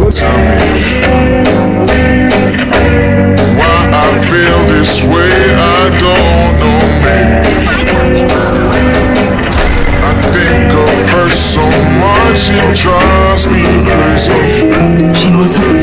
Tell me why I feel this way. I don't know, maybe I think of her so much it drives me crazy. She was a